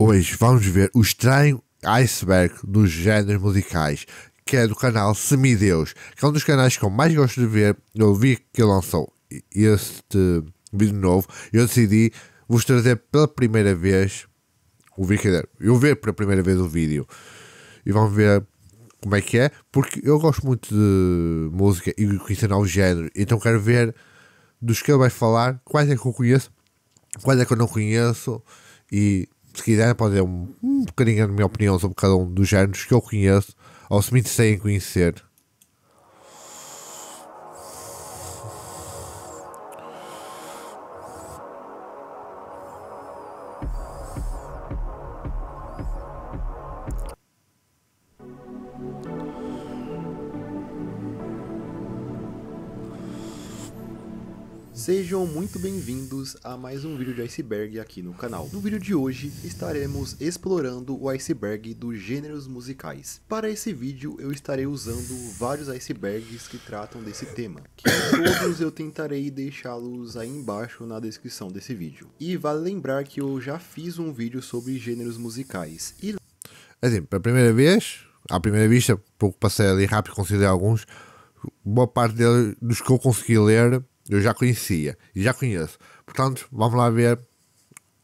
Hoje vamos ver o estranho iceberg dos géneros musicais, que é do canal Semideus, que é um dos canais que eu mais gosto de ver. Eu vi que ele lançou este vídeo novo e eu decidi vos trazer pela primeira vez o vídeo. Eu ver pela primeira vez o vídeo e vamos ver como é que é, porque eu gosto muito de música e conhecer novos géneros, então quero ver dos que ele vai falar, quais é que eu conheço, quais é que eu não conheço, e se quiser pode dar um bocadinho da minha opinião sobre cada um dos géneros que eu conheço, ou se me interessei em conhecer. Sejam muito bem-vindos a mais um vídeo de iceberg aqui no canal. No vídeo de hoje estaremos explorando o iceberg dos gêneros musicais. Para esse vídeo eu estarei usando vários icebergs que tratam desse tema, que todos eu tentarei deixá-los aí embaixo na descrição desse vídeo. E vale lembrar que eu já fiz um vídeo sobre gêneros musicais. E assim, pela primeira vez, à primeira vista, pouco passei ali rápido, considerei alguns, boa parte deles, dos que eu consegui ler, eu já conhecia e já conheço. Portanto, vamos lá ver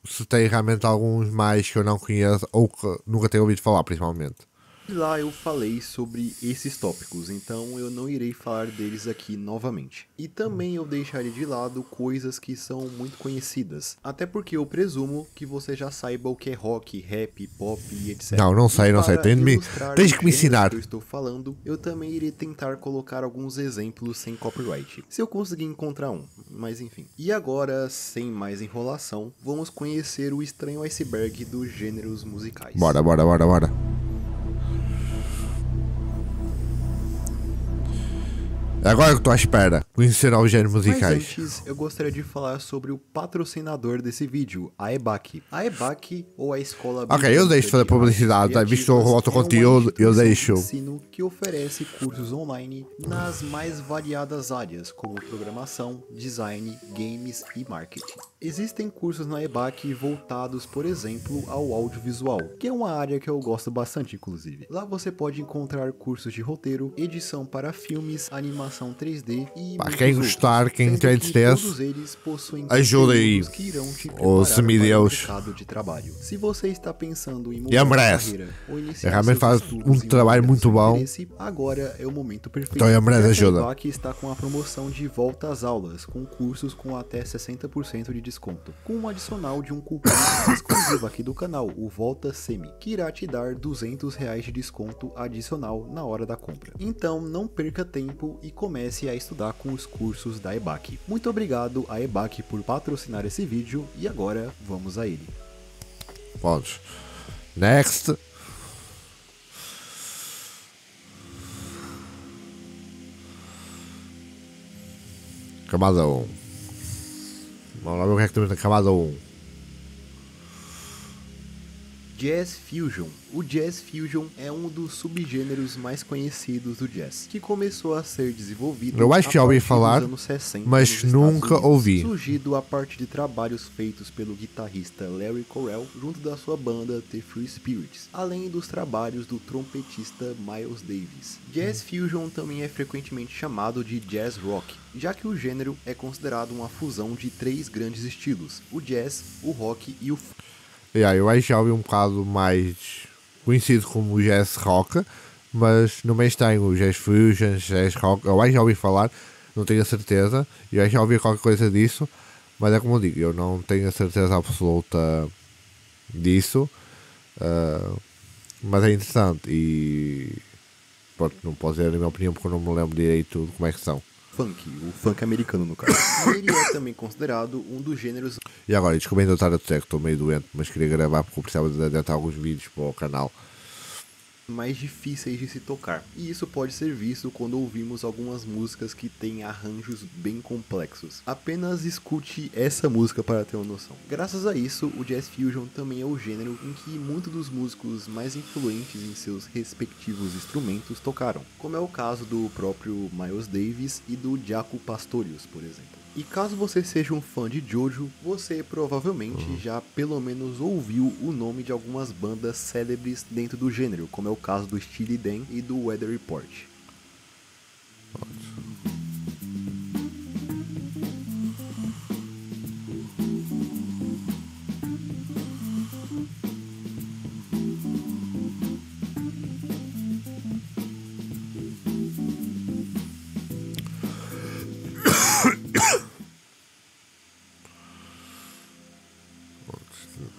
se tem realmente alguns mais que eu não conheço ou que nunca tenho ouvido falar, principalmente. lá eu falei sobre esses tópicos, então eu não irei falar deles aqui novamente. E também eu deixarei de lado coisas que são muito conhecidas, até porque eu presumo que você já saiba o que é rock, rap, pop e etc. Não sei, tens que me ensinar. Que eu estou falando, eu também irei tentar colocar alguns exemplos sem copyright, se eu conseguir encontrar um, mas enfim. E agora, sem mais enrolação, vamos conhecer o estranho iceberg dos gêneros musicais. Bora. Agora que estou à espera, conhecer os géneros musicais. Mas antes, eu gostaria de falar sobre o patrocinador desse vídeo, a EBAC. A EBAC, ou a Escola... Ok, eu deixo de fazer publicidade, visto o outro conteúdo, eu deixo. Ensino que oferece cursos online nas mais variadas áreas, como programação, design, games e marketing. Existem cursos na EBAC voltados, por exemplo, ao audiovisual, que é uma área que eu gosto bastante, inclusive. Lá você pode encontrar cursos de roteiro, edição para filmes, animação 3D e para quem gostar, quem tem interesse, todos eles possuem ajuda aí que irão te o Semideus. mercado de trabalho. Se você está pensando em mudar de carreira ou iniciar realmente faz um trabalho muito bom, agora é o momento perfeito. Então a Embraer ajuda. A EBAC está com a promoção de volta às aulas, com cursos com até 60% de desconto, com um adicional de um cupom exclusivo aqui do canal, o Volta Semi, que irá te dar R$200 de desconto adicional na hora da compra. Então não perca tempo e comece a estudar com os cursos da EBAC. Muito obrigado à EBAC por patrocinar esse vídeo e agora vamos a ele. Vamos. Next. Camada 1. Vamos lá ver o que é que temos na camada 1. Jazz Fusion. O Jazz Fusion é um dos subgêneros mais conhecidos do jazz, que começou a ser desenvolvido eu acho que já ouvi falar, anos 60, mas nunca ouvi. Surgido a partir de trabalhos feitos pelo guitarrista Larry Correll junto da sua banda The Free Spirits, além dos trabalhos do trompetista Miles Davis. Jazz Fusion também é frequentemente chamado de jazz rock, já que o gênero é considerado uma fusão de três grandes estilos: o jazz, o rock e o eu acho que já ouvi um bocado mais conhecido como jazz rock, mas no meio tem o jazz fusion, jazz rock, eu acho que já ouvi falar, não tenho a certeza, eu acho que já ouvi qualquer coisa disso, mas é como eu digo, eu não tenho a certeza absoluta disso, mas é interessante e pronto, não posso dizer a minha opinião porque eu não me lembro direito de como é que são. O funk americano no caso. Ele é também considerado um dos gêneros... E agora, desculpa ainda estar a dizer que estou meio doente, mas queria gravar porque eu precisava de adiantar alguns vídeos para o canal. mais difíceis de se tocar, e isso pode ser visto quando ouvimos algumas músicas que têm arranjos bem complexos. Apenas escute essa música para ter uma noção. Graças a isso, o Jazz Fusion também é o gênero em que muitos dos músicos mais influentes em seus respectivos instrumentos tocaram, como é o caso do próprio Miles Davis e do Jaco Pastorius, por exemplo. E caso você seja um fã de Jojo, você provavelmente já pelo menos ouviu o nome de algumas bandas célebres dentro do gênero, como é o caso do Steely Dan e do Weather Report.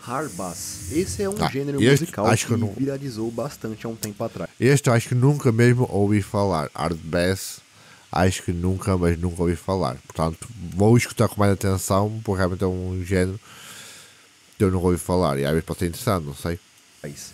Hard bass. Esse é um gênero musical que viralizou bastante há um tempo atrás. Este eu acho que nunca mesmo ouvi falar. Hard bass, acho que nunca ouvi falar. Portanto, vou escutar com mais atenção, porque realmente é um gênero que eu nunca ouvi falar. E às vezes pode ser interessante, não sei.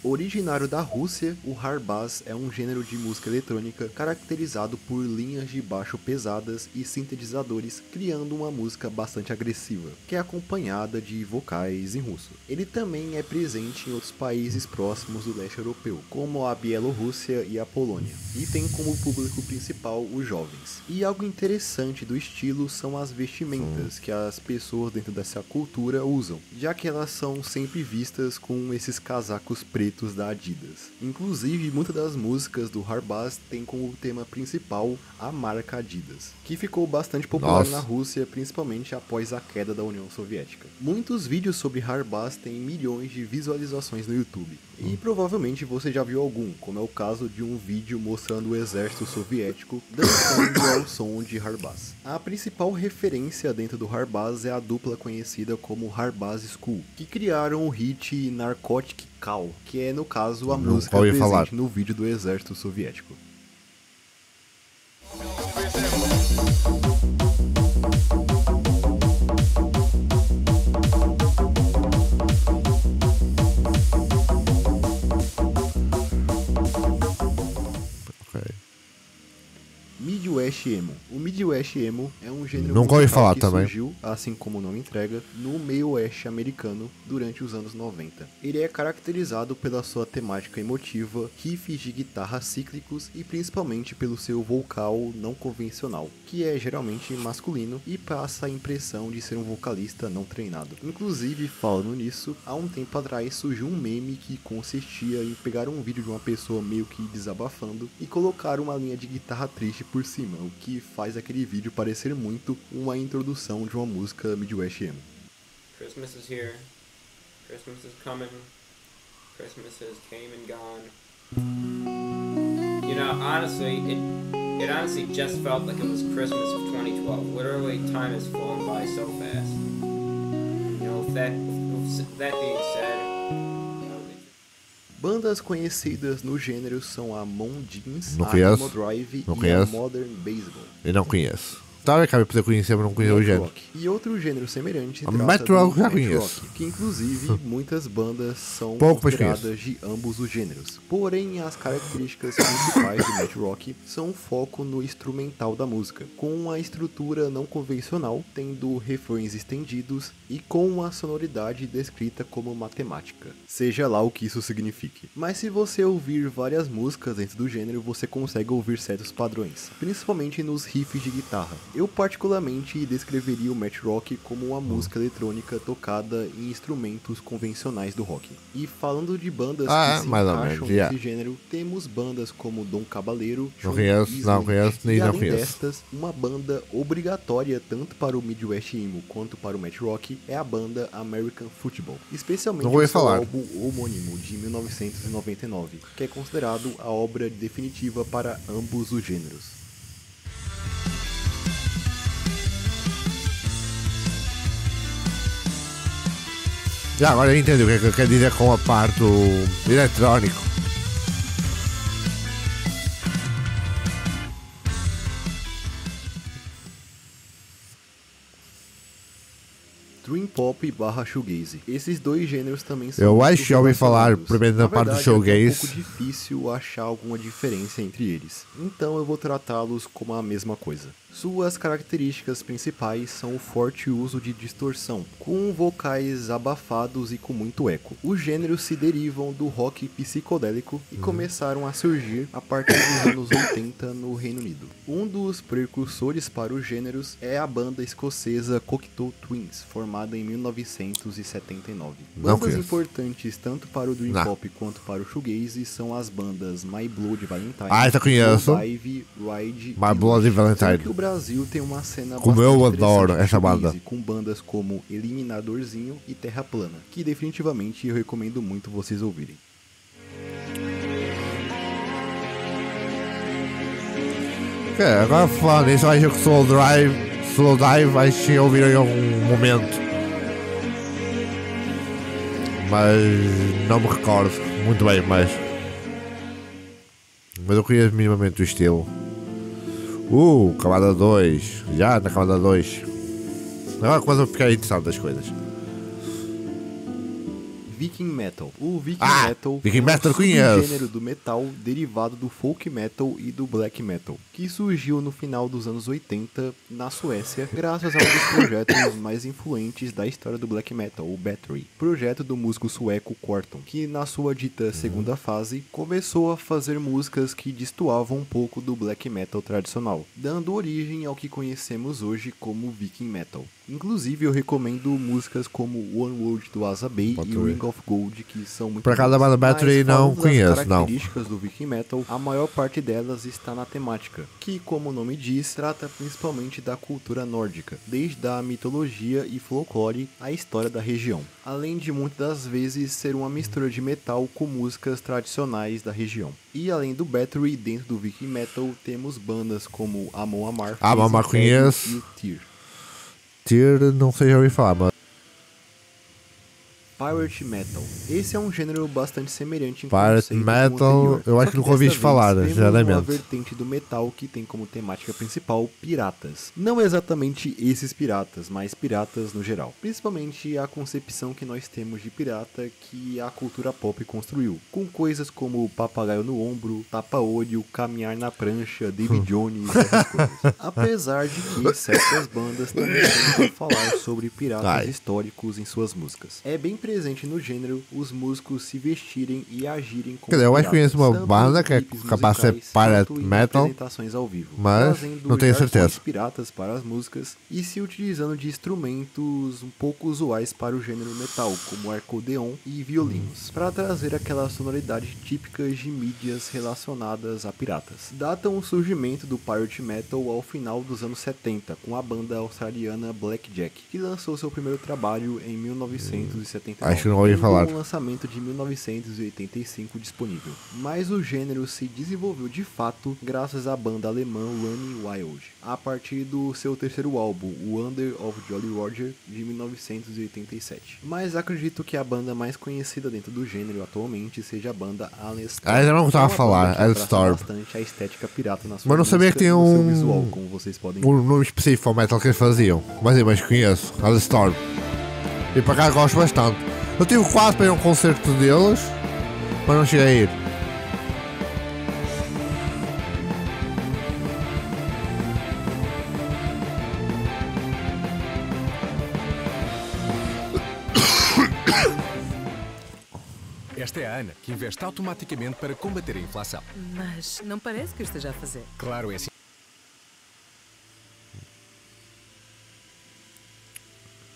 Originário da Rússia, o hard bass é um gênero de música eletrônica caracterizado por linhas de baixo pesadas e sintetizadores, criando uma música bastante agressiva, que é acompanhada de vocais em russo. Ele também é presente em outros países próximos do leste europeu, como a Bielorrússia e a Polônia, e tem como público principal os jovens. E algo interessante do estilo são as vestimentas que as pessoas dentro dessa cultura usam, já que elas são sempre vistas com esses casacos pretos da Adidas. Inclusive, muitas das músicas do hard bass tem como tema principal a marca Adidas, que ficou bastante popular na Rússia, principalmente após a queda da União Soviética. Muitos vídeos sobre hard bass têm milhões de visualizações no YouTube, e provavelmente você já viu algum, como é o caso de um vídeo mostrando o exército soviético dançando ao som de hard bass. A principal referência dentro do hard bass é a dupla conhecida como Hard Bass School, que criaram o hit Narcotic Cow, que é no caso a música presente no vídeo do exército soviético. Midwest Emo. O Midwest Emo é um gênero musical que surgiu, assim como o nome entrega, no meio oeste americano durante os anos 90. Ele é caracterizado pela sua temática emotiva, riffs de guitarra cíclicos e principalmente pelo seu vocal não convencional, que é geralmente masculino e passa a impressão de ser um vocalista não treinado. Inclusive, falando nisso, há um tempo atrás surgiu um meme que consistia em pegar um vídeo de uma pessoa meio que desabafando e colocar uma linha de guitarra triste por cima, o que faz aquele vídeo parecer muito uma introdução de uma música Midwest Emo. Christmas is here, Christmas is coming, Christmas has came and gone. You know, honestly, it honestly just felt like it was Christmas of 2012. Literally, time has flown by so fast. You know, with that being said, bandas conhecidas no gênero são a Mondins, a Emo Drive e a Modern Baseball. Eu não conheço. Talvez acabe por conhecer, mas não conheço o gênero. E outro gênero semelhante trata do Math Rock, que inclusive muitas bandas são consideradas de ambos os gêneros. Porém, as características principais do Math Rock são um foco no instrumental da música, com uma estrutura não convencional, tendo refrões estendidos e com uma sonoridade descrita como matemática, seja lá o que isso signifique. Mas se você ouvir várias músicas dentro do gênero, você consegue ouvir certos padrões, principalmente nos riffs de guitarra. Eu particularmente descreveria o math rock como uma música eletrônica tocada em instrumentos convencionais do rock. E falando de bandas que se encaixam nesse gênero, temos bandas como Dom Caballero, não conheço, e além destas, uma banda obrigatória tanto para o Midwest Emo quanto para o math rock é a banda American Football, especialmente o seu álbum homônimo de 1999, que é considerado a obra definitiva para ambos os gêneros. Já, agora eu entendi o que quer dizer com a parte do eletrônico. Dream Pop / Shoegaze. Esses dois gêneros também são eu acho que já ouvi falar primeiro na parte do Shoegaze. É um pouco difícil achar alguma diferença entre eles, então eu vou tratá-los como a mesma coisa. Suas características principais são o forte uso de distorção, com vocais abafados e com muito eco. Os gêneros se derivam do rock psicodélico e começaram a surgir a partir dos anos 80 no Reino Unido. Um dos precursores para os gêneros é a banda escocesa Cocteau Twins, formada em 1979. Bandas importantes tanto para o Dream Pop quanto para o Shoegaze são as bandas My Bloody Valentine, eu conheço. Live, Ride My Bloody Valentine. O Brasil tem uma cena como eu adoro essa banda, com bandas como Eliminadorzinho e Terra Plana, que definitivamente eu recomendo muito vocês ouvirem. Agora falando isso, eu acho que Slow Dive, acho que ouviram em algum momento, mas não me recordo muito bem, mas eu conheço minimamente o estilo. Camada 2. Já na camada 2. Agora começa a ficar interessante as coisas. Viking Metal. O Viking Metal Viking Metal é um gênero do metal derivado do folk metal e do black metal, que surgiu no final dos anos 80 na Suécia, graças a um dos projetos mais influentes da história do black metal, o Battery, projeto do músico sueco Quorton, que na sua dita segunda fase começou a fazer músicas que destoavam um pouco do black metal tradicional, dando origem ao que conhecemos hoje como Viking Metal. Inclusive eu recomendo músicas como One World do Azabei e Ring of Gold, que são muito por acaso a banda Battery não conheço, não. As características do Viking Metal, a maior parte delas está na temática, que como o nome diz, trata principalmente da cultura nórdica, desde a mitologia e folclore à história da região, além de muitas das vezes ser uma mistura de metal com músicas tradicionais da região. E além do Battery, dentro do Viking Metal temos bandas como Amon Amarth, conheço. E o Tyr. Tyr não sei já ouvi falar, mas Pirate Metal. Esse é um gênero bastante semelhante em Pirate Metal, eu acho que nunca ouvi falar, sinceramente. Uma vertente do metal que tem como temática principal piratas. Não exatamente esses piratas, mas piratas no geral. Principalmente a concepção que nós temos de pirata que a cultura pop construiu, com coisas como papagaio no ombro, tapa-olho, caminhar na prancha, David Jones e essas coisas. Apesar de que certas bandas também tentam falar sobre piratas históricos em suas músicas. É bem presente no gênero os músicos se vestirem e agirem como eu acho que conheço uma banda que é capaz de ser Pirate Metal, ao vivo, mas não tenho certeza. Piratas para as músicas e se utilizando de instrumentos um pouco usuais para o gênero metal, como acordeon e violinos, para trazer aquela sonoridade típica de mídias relacionadas a piratas. Datam o surgimento do Pirate Metal ao final dos anos 70, com a banda australiana Blackjack, que lançou seu primeiro trabalho em 1979. Acho que não ouvi falar. Um lançamento de 1985 disponível. Mas o gênero se desenvolveu de fato graças à banda alemã Running Wild, a partir do seu terceiro álbum, Wonder of Jolly Roger, de 1987. Mas acredito que a banda mais conhecida dentro do gênero atualmente seja a banda Alestorm. Eu não gostava de falar, Alestorm. Bastante a estética pirata na sua mas não sabia que tinha um visual, como vocês podem ver. Um nome específico ao metal que eles faziam. Mas eu conheço, Alestorm. E para cá gosto bastante. Eu tive quase para ir a um concerto deles, mas não cheguei a ir. Esta é a Ana, que investe automaticamente para combater a inflação. Mas não parece que eu esteja a fazer. Claro, é assim.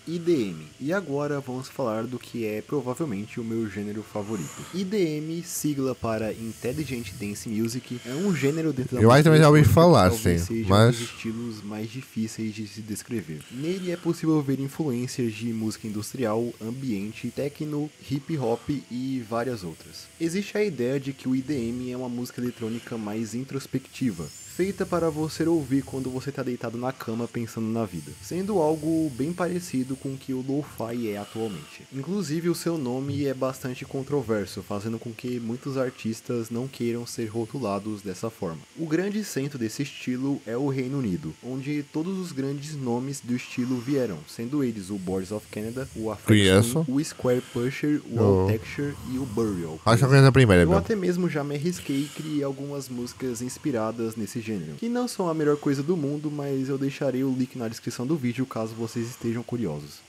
IDM. E agora vamos falar do que é provavelmente o meu gênero favorito. IDM, sigla para Intelligent Dance Music, é um gênero dentro da música. Eu acho que também já ouvi falar, sim, mas um dos estilos mais difíceis de se descrever. Nele é possível ver influências de música industrial, ambiente, techno, hip hop e várias outras. Existe a ideia de que o IDM é uma música eletrônica mais introspectiva, feita para você ouvir quando você está deitado na cama pensando na vida, sendo algo bem parecido com o que o lo-fi é atualmente. Inclusive o seu nome é bastante controverso, fazendo com que muitos artistas não queiram ser rotulados dessa forma. O grande centro desse estilo é o Reino Unido, onde todos os grandes nomes do estilo vieram, sendo eles o Boards of Canada, o Afrex Twin, o Square Pusher, o Altexture e o Burial. Acho que é a primeira, eu até mesmo já me arrisquei e criei algumas músicas inspiradas nesse gênero, que não são a melhor coisa do mundo, mas eu deixarei o link na descrição do vídeo caso vocês estejam curiosos.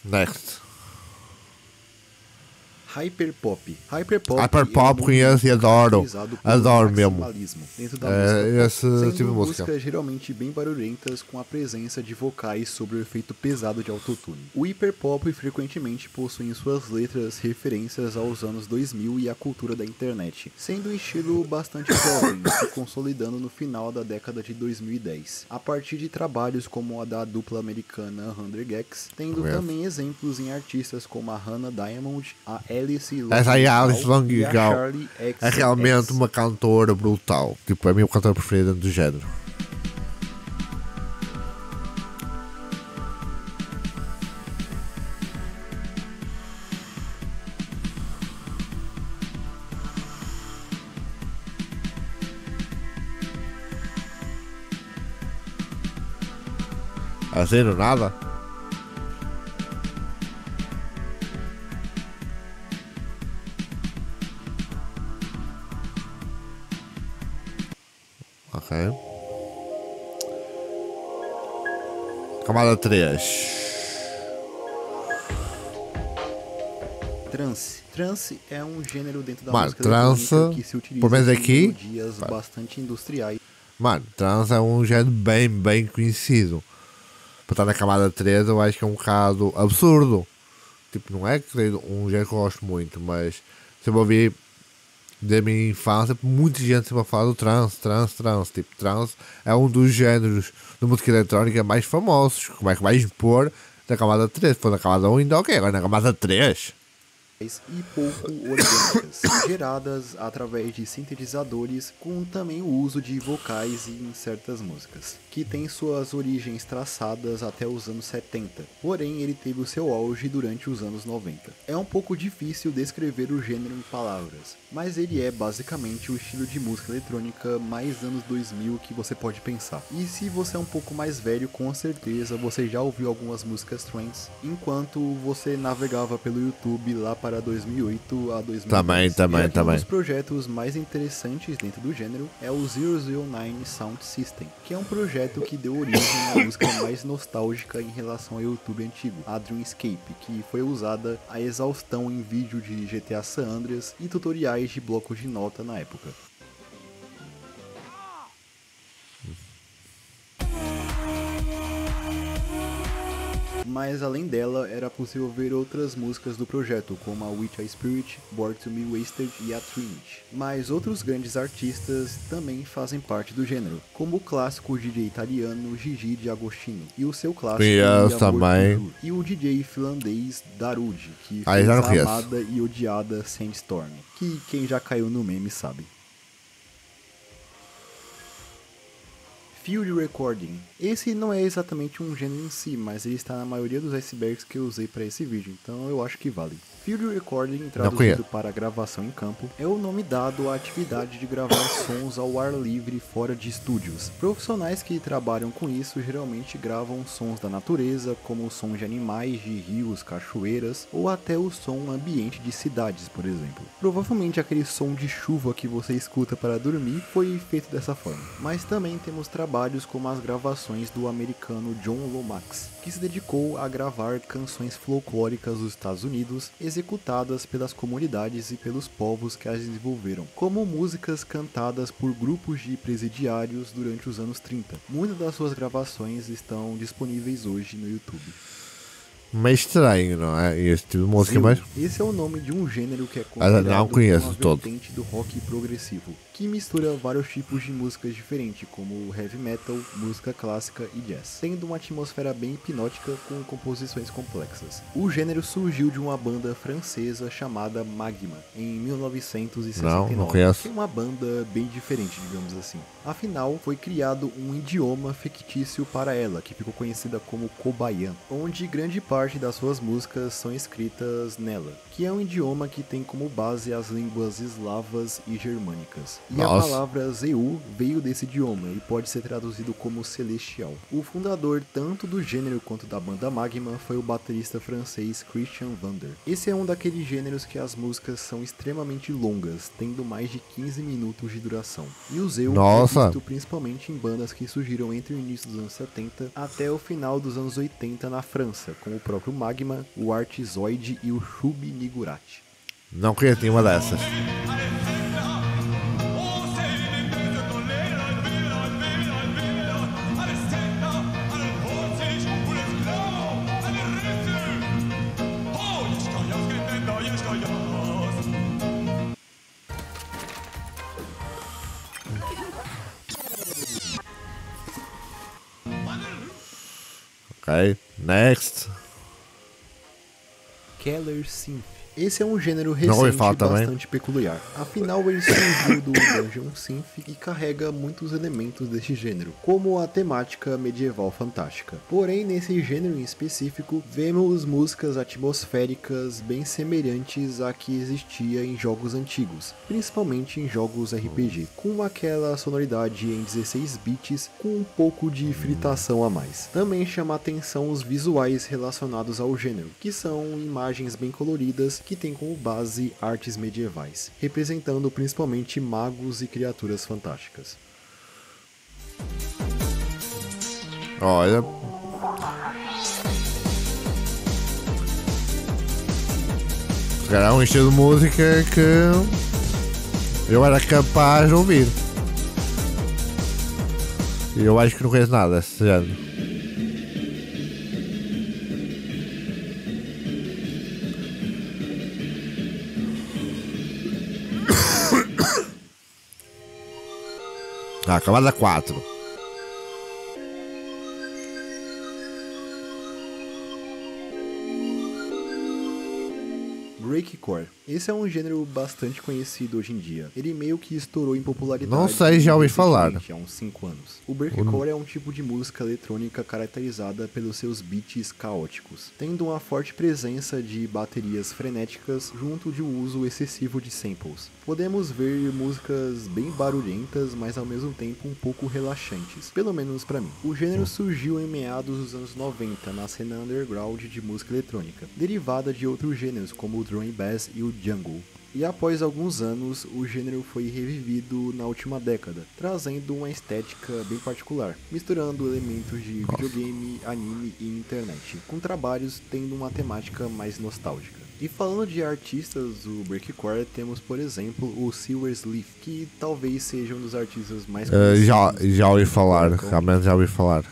Next. Hyperpop. Hyperpop Hyperpop um conheço e movimento adoro. caracterizado por Adoro mesmo. maximalismo dentro da É, música esse pop, sendo tipo de música. músicas geralmente bem barulhentas com a presença de vocais sobre o efeito pesado de autotune. O hiperpop frequentemente possui em suas letras referências aos anos 2000 e à cultura da internet, sendo um estilo bastante jovem, se consolidando no final da década de 2010, a partir de trabalhos como a da dupla americana 100 Gex, tendo também exemplos em artistas como a Hannah Diamond, a Alice Essa aí, a Alice Longigal e a Longigal, Charli é XCX. realmente uma cantora brutal. Tipo, é a minha cantora preferida do género. Assim, do nada? Ok. Camada 3. Trance. Trance é um gênero dentro da Mano, música trance, eletrônica que se utiliza pelo menos de aqui, melodias bastante industriais. Mano, trance é um género bem conhecido. Para estar na camada 3 eu acho que é um bocado absurdo. Tipo, não é que um género que eu gosto muito, mas sempre ouvi da minha infância muita gente sempre a falar do trance. Tipo, trance é um dos géneros da música eletrónica mais famosos. Como é que vais pôr na camada 3? Se for na camada 1 ainda ok, agora na camada 3. E pouco orgânicas, geradas através de sintetizadores, com também o uso de vocais em certas músicas, que tem suas origens traçadas até os anos 70, porém ele teve o seu auge durante os anos 90. É um pouco difícil descrever o gênero em palavras, mas ele é basicamente o estilo de música eletrônica mais anos 2000 que você pode pensar. E se você é um pouco mais velho, com certeza você já ouviu algumas músicas trance, enquanto você navegava pelo YouTube lá para 2008 a 2010. Também. Um dos projetos mais interessantes dentro do gênero é o 009 Sound System, que é um projeto que deu origem à música mais nostálgica em relação ao YouTube antigo, a Dreamscape, que foi usada a exaustão em vídeo de GTA San Andreas e tutoriais de blocos de nota na época. Mas além dela, era possível ver outras músicas do projeto, como a Witch I Spirit, Born to Be Wasted e a Trinity. Mas outros grandes artistas também fazem parte do gênero, como o clássico DJ italiano Gigi D'Agostino, e o seu clássico Conheço também. Toujours, e o DJ finlandês Darude, que Aí fez já a não conheço. amada e odiada Sandstorm, que quem já caiu no meme sabe. Field Recording. Esse não é exatamente um gênero em si, mas ele está na maioria dos icebergs que eu usei para esse vídeo, então eu acho que vale. Field Recording, traduzido para gravação em campo, é o nome dado à atividade de gravar sons ao ar livre fora de estúdios. Profissionais que trabalham com isso geralmente gravam sons da natureza, como os sons de animais, de rios, cachoeiras, ou até o som ambiente de cidades, por exemplo. Provavelmente aquele som de chuva que você escuta para dormir foi feito dessa forma. Mas também temos trabalhos como as gravações do americano John Lomax, que se dedicou a gravar canções folclóricas dos Estados Unidos, executadas pelas comunidades e pelos povos que as desenvolveram, como músicas cantadas por grupos de presidiários durante os anos 30. Muitas das suas gravações estão disponíveis hoje no YouTube. Meio estranho, não é? Esse tipo de música, mas Esse é o nome de um gênero que é considerado não conheço uma todo. vertente do rock progressivo, que mistura vários tipos de músicas diferentes, como heavy metal, música clássica e jazz, tendo uma atmosfera bem hipnótica com composições complexas. O gênero surgiu de uma banda francesa chamada Magma, em 1969. Não conheço. Que é uma banda bem diferente, digamos assim. Afinal, foi criado um idioma fictício para ela, que ficou conhecida como Kobayan, onde grande parte parte das suas músicas são escritas nela, que é um idioma que tem como base as línguas eslavas e germânicas. E a palavra Zeu veio desse idioma e pode ser traduzido como celestial. O fundador tanto do gênero quanto da banda Magma foi o baterista francês Christian Vander. Esse é um daqueles gêneros que as músicas são extremamente longas, tendo mais de 15 minutos de duração. E o Zeu é visto principalmente em bandas que surgiram entre o início dos anos 70 até o final dos anos 80 na França, como o próprio Magma, o Artizoide e o Shub Niggurath. Não conheço nenhuma dessas. Ok, next. Keller Synth. Esse é um gênero recente bastante peculiar. Afinal, ele surgiu do Dungeon Synth e carrega muitos elementos deste gênero, como a temática medieval fantástica. Porém, nesse gênero em específico, vemos músicas atmosféricas bem semelhantes à que existia em jogos antigos, principalmente em jogos RPG, com aquela sonoridade em 16 bits com um pouco de fritação a mais. Também chama a atenção os visuais relacionados ao gênero, que são imagens bem coloridas que tem como base artes medievais, representando principalmente magos e criaturas fantásticas. Olha. Era um estilo de música que eu era capaz de ouvir. E eu acho que não conheço nada desse género. Camada 4. Breakcore. Esse é um gênero bastante conhecido hoje em dia. Ele meio que estourou em popularidade. Não sei, já ouvi falar. Há uns 5 anos. O breakcore é um tipo de música eletrônica caracterizada pelos seus beats caóticos, tendo uma forte presença de baterias frenéticas junto de um uso excessivo de samples. Podemos ver músicas bem barulhentas, mas ao mesmo tempo um pouco relaxantes, pelo menos pra mim. O gênero surgiu em meados dos anos 90 na cena underground de música eletrônica, derivada de outros gêneros como o drum and bass e o jungle. E após alguns anos, o gênero foi revivido na última década, trazendo uma estética bem particular, misturando elementos de videogame, anime e internet, com trabalhos tendo uma temática mais nostálgica. E falando de artistas do breakcore, temos por exemplo o Silversleaf, que talvez seja um dos artistas mais conhecidos. Já ouvi falar, realmente já ouvi falar.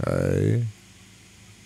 Ok.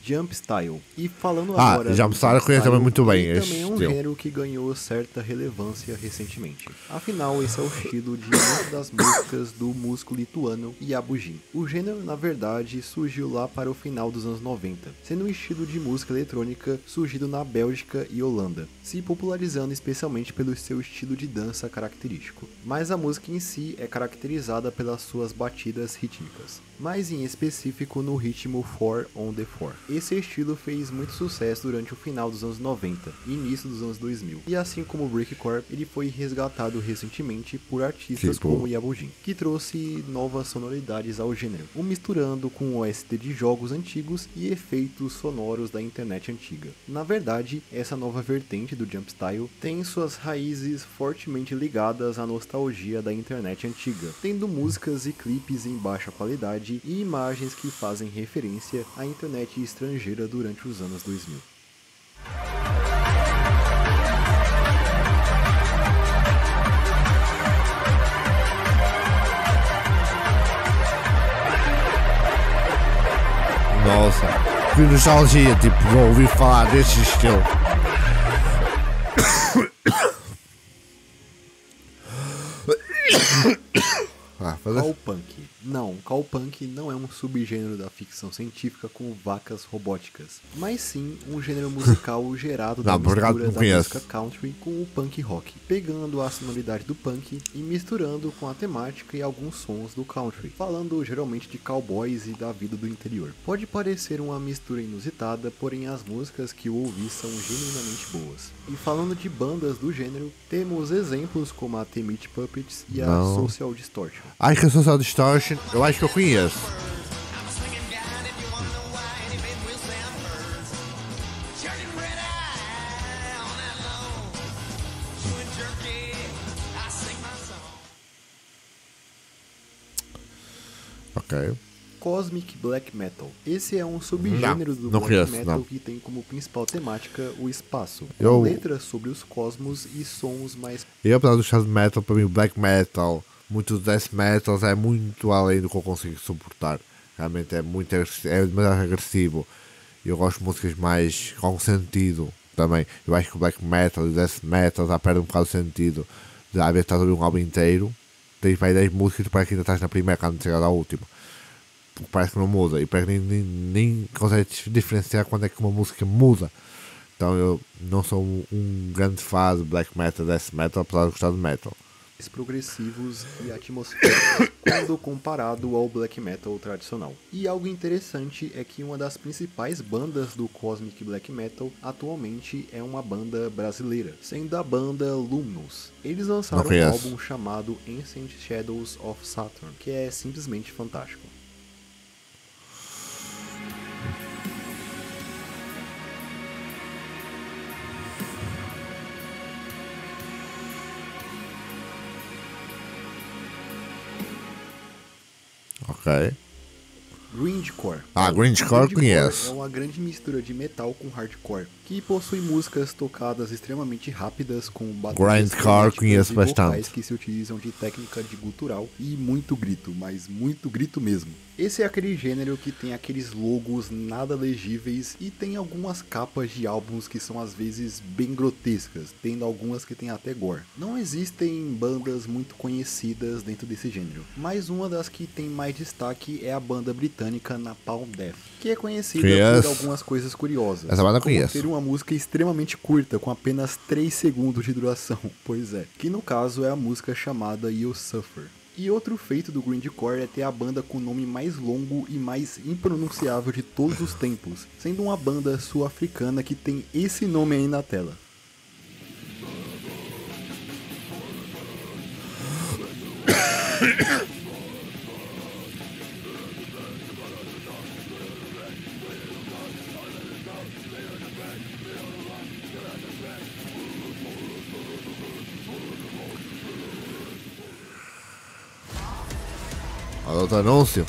Jump Style. E falando agora... Jump Style eu conheço também muito bem. Também é um gênero que ganhou certa relevância recentemente. Afinal, esse é o estilo de uma das músicas do músico lituano Iabugin. O gênero, na verdade, surgiu lá para o final dos anos 90, sendo um estilo de música eletrônica surgido na Bélgica e Holanda, se popularizando especialmente pelo seu estilo de dança característico. Mas a música em si é caracterizada pelas suas batidas rítmicas, mas em específico no ritmo 4 on the 4. Esse estilo fez muito sucesso durante o final dos anos 90 e início dos anos 2000. E assim como o breakcore, ele foi resgatado recentemente por artistas como Iabugin, que trouxe novas sonoridades ao gênero, misturando com OST de jogos antigos e efeitos sonoros da internet antiga. Na verdade, essa nova vertente do Jump Style tem suas raízes fortemente ligadas à nostalgia da internet antiga, tendo músicas e clipes em baixa qualidade e imagens que fazem referência à internet estrangeira durante os anos 2000. Nossa, que nostalgia, tipo, vou ouvir falar desse estilo. fazer. Cowpunk. Não, cowpunk não é um subgênero da ficção científica com vacas robóticas, mas sim um gênero musical gerado da mistura da música country com o punk rock, pegando a sonoridade do punk e misturando com a temática e alguns sons do country, falando geralmente de cowboys e da vida do interior. Pode parecer uma mistura inusitada, porém as músicas que eu ouvi são genuinamente boas. E falando de bandas do gênero, temos exemplos como a The Meat Puppets e a Social Distortion. Acho que a Social Distortion, eu acho que eu conheço. Ok. Cosmic Black Metal. Esse é um subgênero do Black conheço, Metal que tem como principal temática o espaço, com letras sobre os cosmos e sons mais... Eu, apesar do estado de metal, para mim o Black Metal, muito death metal, é muito além do que eu consigo suportar. Realmente é muito agressivo, é demasiado agressivo. Eu gosto de músicas mais com sentido também. Eu acho que o Black Metal e o Death Metal já perde um bocado o sentido. Já às vezes estás a ouvir um álbum inteiro, tens mais 10 músicas e tu parece que ainda estás na primeira quando chegas à última. Porque parece que não muda e parece que nem consegues diferenciar quando é que uma música muda. Então eu não sou um grande fã de Black Metal, Death Metal, apesar de gostar de metal. Progressivos e atmosféricos quando comparado ao black metal tradicional. E algo interessante é que uma das principais bandas do Cosmic Black Metal atualmente é uma banda brasileira, sendo a banda Luminous. Eles lançaram um álbum chamado Ancient Shadows of Saturn, que é simplesmente fantástico. Ok. Grindcore. Grindcore conheço. É uma grande mistura de metal com hardcore, que possui músicas tocadas extremamente rápidas com baterias conheço e bastante. vocais que se utilizam de técnica de gutural e muito grito, mas muito grito mesmo. Esse é aquele gênero que tem aqueles logos nada legíveis e tem algumas capas de álbuns que são às vezes bem grotescas, tendo algumas que tem até gore. Não existem bandas muito conhecidas dentro desse gênero, mas uma das que tem mais destaque é a banda britânica Napalm Death, que é conhecida por algumas coisas curiosas. Essa banda como ter uma música extremamente curta, com apenas 3 segundos de duração, pois é, que no caso é a música chamada You Suffer. E outro feito do Grindcore é ter a banda com o nome mais longo e mais impronunciável de todos os tempos, sendo uma banda sul-africana que tem esse nome aí na tela. Olha outro anúncio.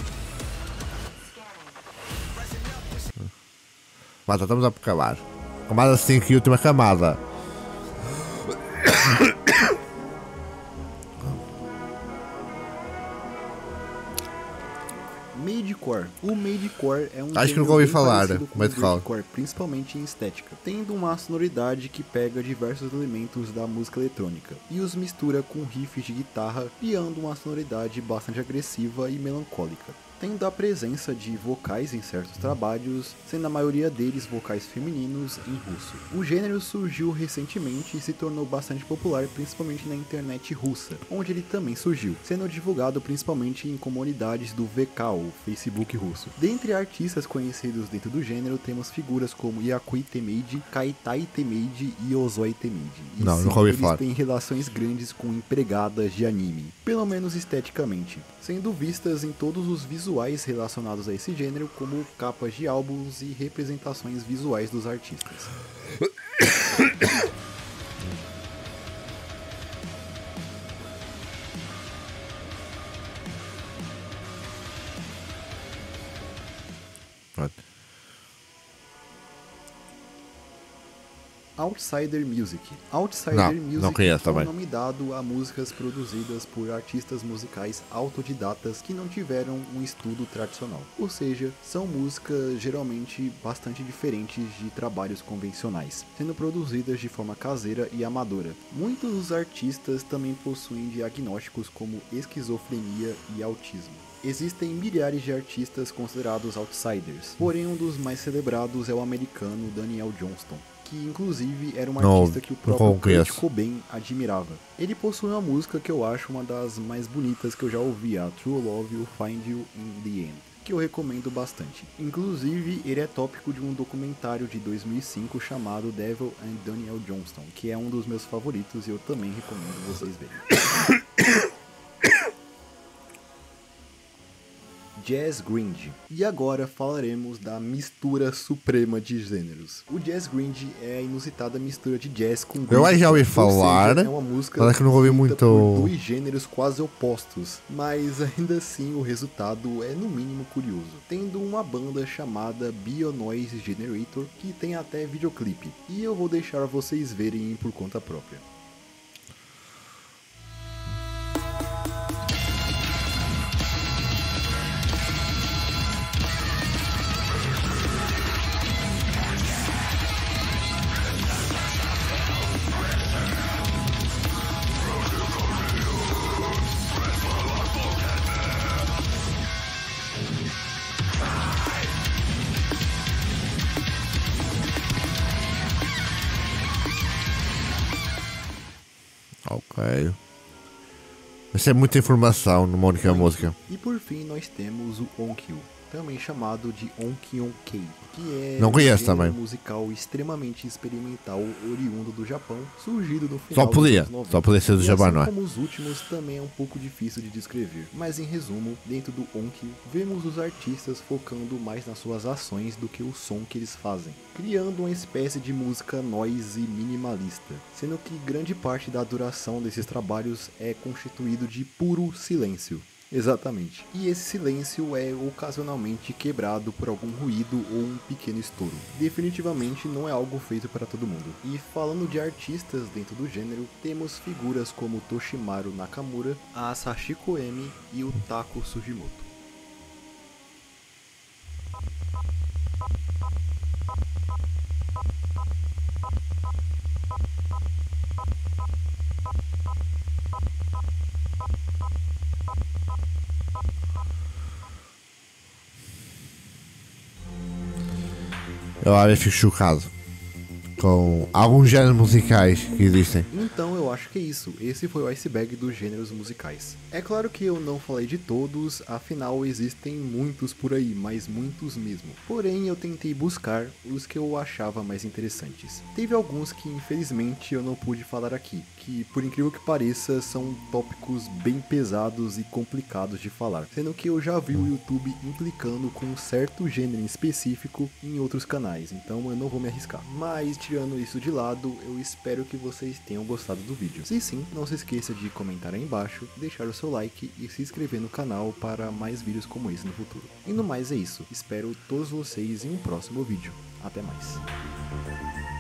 Mas estamos a acabar. Camada 5 e última camada. Madecore. O Madecore é um acho que nunca ouvi falar, Madecore, principalmente em estética, tendo uma sonoridade que pega diversos elementos da música eletrônica e os mistura com riffs de guitarra, criando uma sonoridade bastante agressiva e melancólica, tendo a presença de vocais em certos trabalhos, sendo a maioria deles vocais femininos em russo. O gênero surgiu recentemente e se tornou bastante popular, principalmente na internet russa, onde ele também surgiu, sendo divulgado principalmente em comunidades do VK, o Facebook russo. Dentre artistas conhecidos dentro do gênero, temos figuras como Yakui Temeide, Kaitai Temeide e Ozoi Temeide. E não ouvi falar. Eles têm relações grandes com empregadas de anime, pelo menos esteticamente, sendo vistas em todos os visuais relacionados a esse gênero, como capas de álbuns e representações visuais dos artistas. Outsider Music. Outsider Não Music conheço é um também. nome dado a músicas produzidas por artistas musicais autodidatas que não tiveram um estudo tradicional. Ou seja, são músicas geralmente bastante diferentes de trabalhos convencionais, sendo produzidas de forma caseira e amadora. Muitos artistas também possuem diagnósticos como esquizofrenia e autismo. Existem milhares de artistas considerados outsiders, porém um dos mais celebrados é o americano Daniel Johnston, que inclusive era um artista que o próprio Kurt conheço. Cobain admirava. Ele possui uma música que eu acho uma das mais bonitas que eu já ouvi, a True Love Will Find You in the End, que eu recomendo bastante. Inclusive, ele é tópico de um documentário de 2005 chamado Devil and Daniel Johnston, que é um dos meus favoritos e eu também recomendo vocês verem. Jazz Grunge. E agora falaremos da mistura suprema de gêneros. O Jazz Grunge é a inusitada mistura de jazz com grunge. Eu já ouvi Ou falar, seja, é uma música mas é que eu não ouvi feita muito. por dois gêneros quase opostos, mas ainda assim o resultado é no mínimo curioso. Tendo uma banda chamada Bionoise Generator, que tem até videoclipe, e eu vou deixar vocês verem por conta própria. Ok. Isso é muita informação numa única música. E por fim nós temos o Onkyo, também chamado de Onkyonkei, que é Não conheço um gênero também. musical extremamente experimental oriundo do Japão, surgido no final dos Podia. anos 90. Só podia ser do E Japão, assim não é? como os últimos, também é um pouco difícil de descrever. Mas em resumo, dentro do Onkyo, vemos os artistas focando mais nas suas ações do que o som que eles fazem, criando uma espécie de música noise minimalista, sendo que grande parte da duração desses trabalhos é constituído de puro silêncio. Exatamente. E esse silêncio é ocasionalmente quebrado por algum ruído ou um pequeno estouro. Definitivamente não é algo feito para todo mundo. E falando de artistas dentro do gênero, temos figuras como Toshimaru Nakamura, a Sachiko Emi e o Tako Sugimoto. Eu às vezes fico chocado com alguns géneros musicais que existem. Então eu acho que é isso, esse foi o iceberg dos gêneros musicais. É claro que eu não falei de todos, afinal existem muitos por aí, mas muitos mesmo. Porém eu tentei buscar os que eu achava mais interessantes. Teve alguns que infelizmente eu não pude falar aqui, que por incrível que pareça são tópicos bem pesados e complicados de falar, sendo que eu já vi o YouTube implicando com um certo gênero em específico em outros canais, então eu não vou me arriscar. Mas tirando isso de lado, eu espero que vocês tenham gostado do vídeo. Se sim, não se esqueça de comentar aí embaixo, deixar o seu like e se inscrever no canal para mais vídeos como esse no futuro. E no mais é isso, espero todos vocês em um próximo vídeo. Até mais.